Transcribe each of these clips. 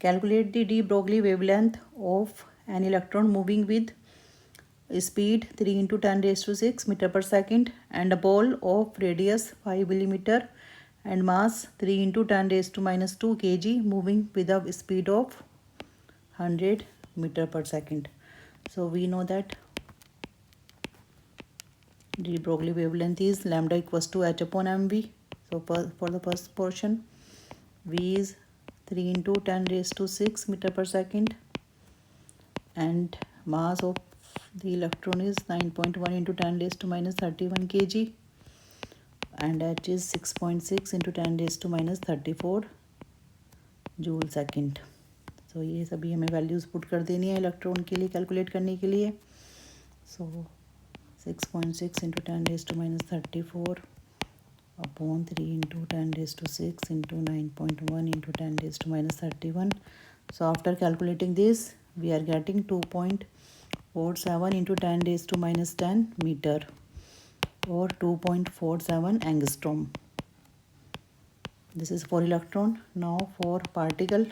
Calculate the de Broglie wavelength of an electron moving with speed 3 into 10 raised to 6 meter per second and a ball of radius 5 millimeter and mass 3 into 10 raised to minus 2 kg moving with a speed of 100 meter per second. So we know that de Broglie wavelength is lambda equals to h upon mv. So for the first portion, v is 3 into 10 raised to 6 meter per second and mass of the electron is 9.1 into 10 raised to minus 31 kg and h is 6.6 into 10 raised to minus 34 joule second. So ये सभी हमें values put कर देनी है electron के लिए calculate करने के लिए. सो 6.6 into 10 raised to minus 34 upon 3 into 10 raised to 6 into 9.1 into 10 raised to minus 31. So after calculating this, we are getting 2.47 into 10 raised to minus 10 meter or 2.47 angstrom. This is for electron. Now for particle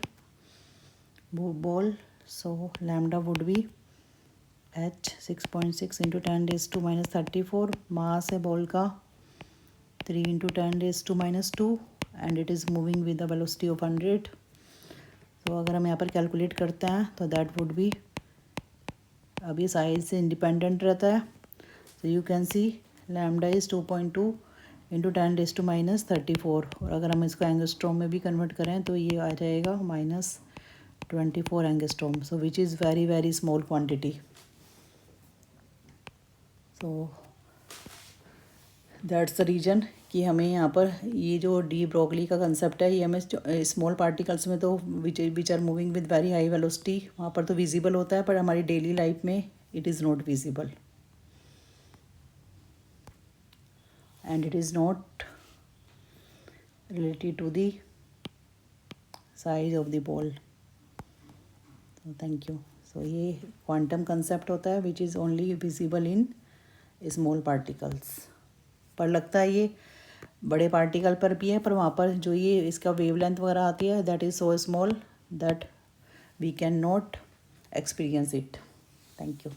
ball, so lambda would be h 6.6 into 10 raised to minus 34. मास है ball का 3 into 10 raised to minus 2 and it is moving with the velocity of 100. तो अगर हम यहाँ पर calculate करते हैं तो दैट वुड बी, अब ये साइज से इंडिपेंडेंट रहता है. So you can see lambda is 2.2 into 10 raise to minus 34 और अगर हम इसको एंगस्ट्रॉम में भी कन्वर्ट करें तो ये आ जाएगा minus 24 angstrom. So which is very very small quantity. So that's the reason कि हमें यहाँ पर ये जो डी ब्रोगली का कंसेप्ट है ये हमें स्मॉल पार्टिकल्स में तो which are moving with very high velocity वहाँ पर तो विजिबल होता है, पर हमारी डेली लाइफ में it is not visible and it is not related to the size of the ball. Thank you. So ये क्वांटम कंसेप्ट होता है which is only visible in small particles. पर लगता है ये बड़े पार्टिकल पर भी है, पर वहाँ पर जो ये इसका वेवलेंथ वगैरह आती है that is so small that we can not experience it. Thank you.